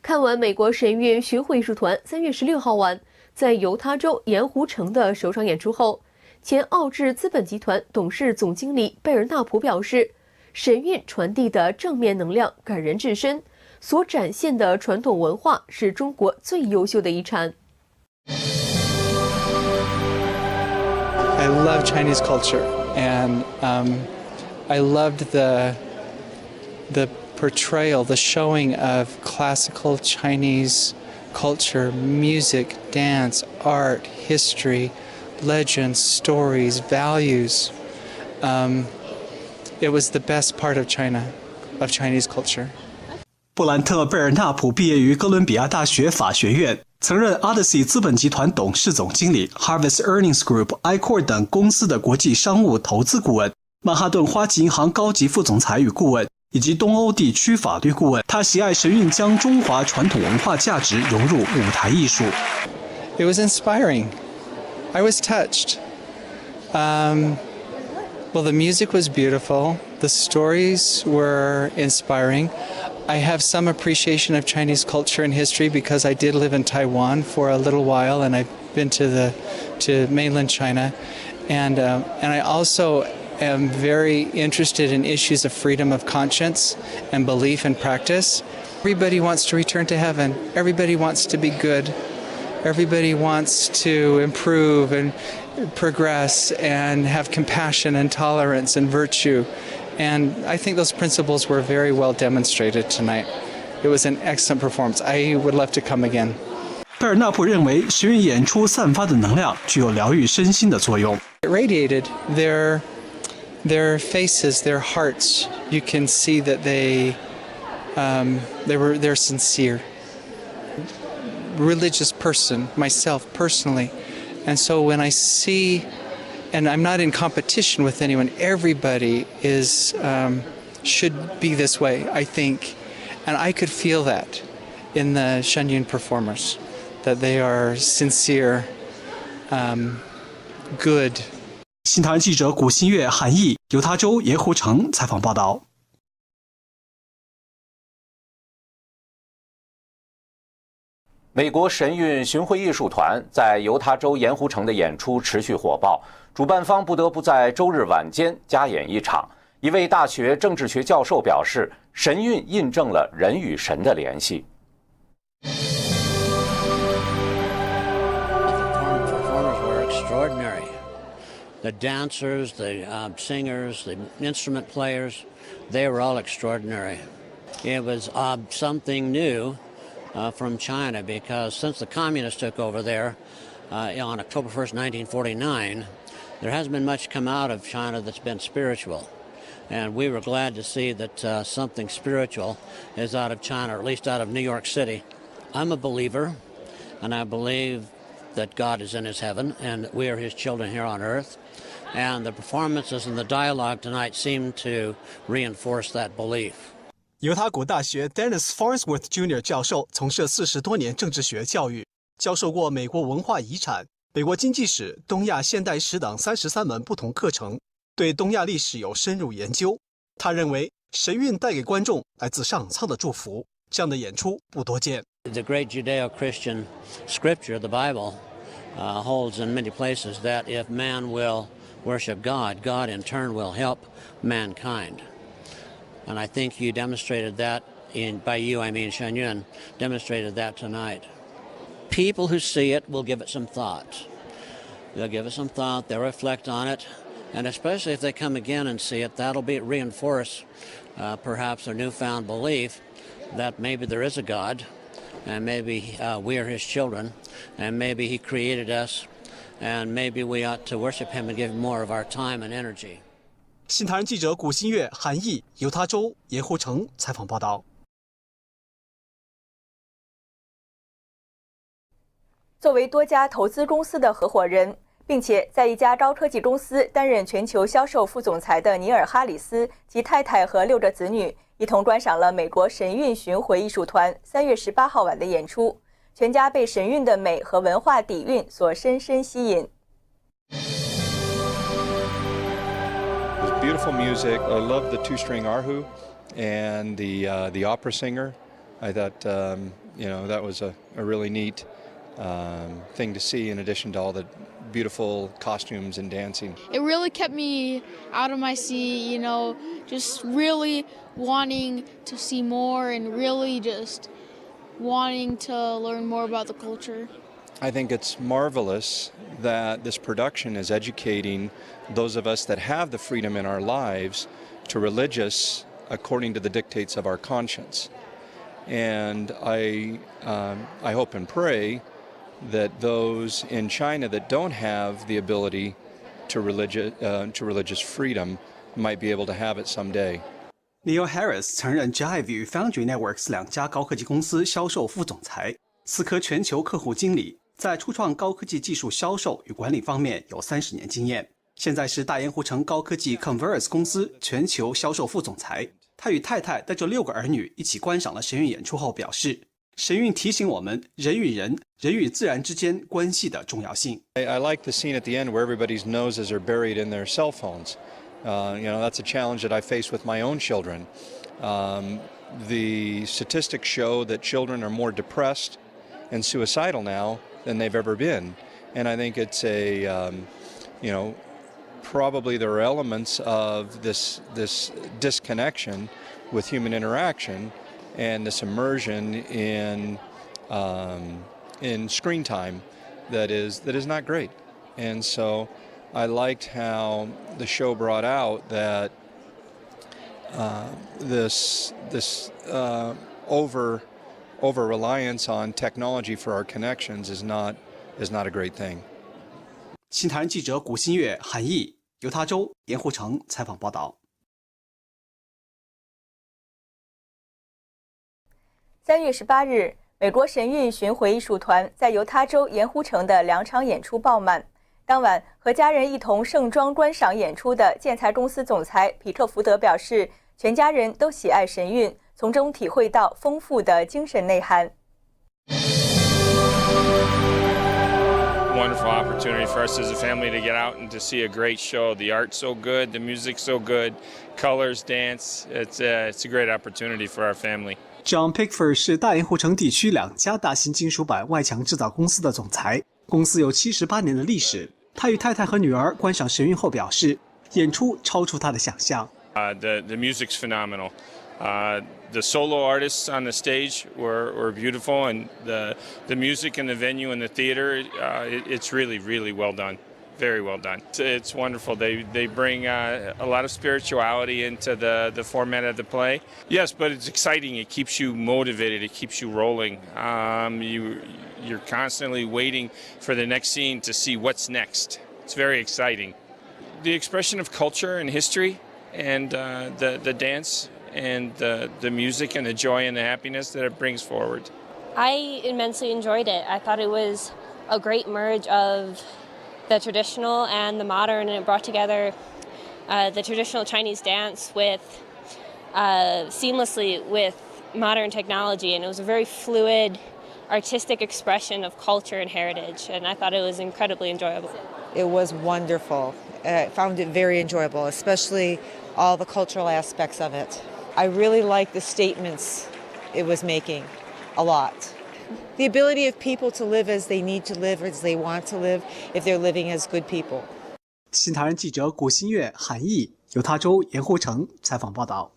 看完美国神韵巡回艺术团3月16号晚在犹他州盐湖城的首场演出后，前奥智资本集团董事总经理贝尔纳普表示，神韵传递的正面能量感人至深，所展现的传统文化是中国最优秀的遗产。I love Chinese culture, and I loved the portrayal, the showing of classical Chinese culture, music, dance, art, history, legends, stories, values. It was the best part of China, of Chinese culture. 布兰特·贝尔纳普毕业于哥伦比亚大学法学院，曾任 Odyssey 资本集团董事总经理、Harvest Earnings Group、iCore 等公司的国际商务投资顾问，曼哈顿花旗银行高级副总裁与顾问，以及东欧地区法律顾问。他喜爱神韵将中华传统文化价值融入舞台艺术。It was inspiring. I was touched. Well, the music was beautiful. The stories were inspiring. I have some appreciation of Chinese culture and history because I did live in Taiwan for a little while, and I've been to mainland China, and I also am very interested in issues of freedom of conscience and belief and practice. Everybody wants to return to heaven. Everybody wants to be good. Everybody wants to improve and progress and have compassion and tolerance and virtue. And I think those principles were very well demonstrated tonight. It was an excellent performance. I would love to come again. 贝尔纳普认为，神韵演出散发的能量具有疗愈身心的作用。It radiated their faces, their hearts. You can see that they're sincere. Religious person, myself personally. And so when I see, and I'm not in competition with anyone, everybody should be this way, I think. And I could feel that in the Shenyun performers, that they are sincere, good. 新唐人记者古新月、韩毅，犹他州盐湖城采访报道。美国神韵巡回艺术团在犹他州盐湖城的演出持续火爆，主办方不得不在周日晚间加演一场。一位大学政治学教授表示，神韵印证了人与神的联系。The dancers, the singers, the instrument players, they were all extraordinary. It was something new from China because since the communists took over there on October 1st, 1949, there hasn't been much come out of China that's been spiritual. And we were glad to see that something spiritual is out of China, or at least out of New York City. I'm a believer, and I believe that God is in his heaven, and we are his children here on earth. And the performances and the dialogue tonight seem to reinforce that belief. 犹他国大学 Dennis Farnsworth Jr. 教授从事40多年政治学教育，教授过美国文化遗产、美国经济史、东亚现代史等33门不同课程，对东亚历史有深入研究。他认为神韵带给观众来自上苍的祝福，这样的演出不多见。The great Judeo-Christian scripture, the Bible, holds in many places that if man will worship God, God in turn will help mankind. And I think you demonstrated that, by you I mean Shenyun, demonstrated that tonight. People who see it will give it some thought. They'll give it some thought, they'll reflect on it, and especially if they come again and see it, that'll reinforce perhaps their newfound belief that maybe there is a God, and maybe we are his children, and maybe he created us, and maybe we ought to worship him and give him more of our time and energy. 新唐人记者古新月、韩毅，犹他州盐湖城采访报道。作为多家投资公司的合伙人，并且在一家高科技公司担任全球销售副总裁的尼尔·哈里斯及太太和6个子女，一同观赏了美国神韵巡回艺术团3月18号晚的演出。全家被神韵的美和文化底蕴所深深吸引。Beautiful music. I love the two-string erhu and the opera singer. I thought that was a really neat thing to see, in addition to all the beautiful costumes and dancing. It really kept me out of my seat, just really wanting to see more and really just wanting to learn more about the culture. I think it's marvelous that this production is educating those of us that have the freedom in our lives to religious according to the dictates of our conscience. And I hope and pray that those in China that don't have the ability to religious freedom might be able to have it someday. Neil Harris 曾任 Jive 与 Foundry Networks 2家高科技公司销售副总裁，思科全球客户经理，在初创高科技技术销售与管理方面有30年经验。现在是大盐湖城高科技 Converse 公司全球销售副总裁。他与太太带着6个儿女一起观赏了神韵演出后表示，神韵提醒我们人与人、人与自然之间关系的重要性。I like the scene at the end where everybody's noses are buried in their cell phones. That's a challenge that I face with my own children. The statistics show that children are more depressed and suicidal now than they've ever been. And I think it's probably there are elements of this disconnection with human interaction and this immersion in screen time that is not great. And so I liked how the show brought out that this over reliance on technology for our connections is not a great thing. 新唐人记者古新月、韩毅，犹他州盐湖城采访报道。3月18日，美国神韵巡回艺术团在犹他州盐湖城的2场演出爆满。当晚，和家人一同盛装观赏演出的建材公司总裁皮特福德表示，全家人都喜爱神韵，从中体会到丰富的精神内涵。Wonderful opportunity for us as a family to get out and to see a great show. The art's so good, the music's so good, colors, dance. It's a great opportunity for our family. John Pickford 是大盐湖城地区2家大型金属板外墙制造公司的总裁，公司有78年的历史。他与太太和女儿观赏神韵后表示，演出超出他的想象。The music's phenomenal. The solo artists on the stage were beautiful, and the music and the venue and the theater, it's really, really well done. Very well done. It's wonderful. They bring a lot of spirituality into the format of the play. Yes, but it's exciting. It keeps you motivated. It keeps you rolling. You're constantly waiting for the next scene to see what's next. It's very exciting. The expression of culture and history, and the dance, and the music and the joy and the happiness that it brings forward. I immensely enjoyed it. I thought it was a great merge of the traditional and the modern, and it brought together the traditional Chinese dance with seamlessly with modern technology, and it was a very fluid, artistic expression of culture and heritage, and I thought it was incredibly enjoyable. It was wonderful. I found it very enjoyable, especially all the cultural aspects of it. I really liked the statements it was making a lot. The ability of people to live as they need to live, as they want to live, if they're living as good people. 新唐人记者古新月、韩毅，犹他州盐湖城采访报道。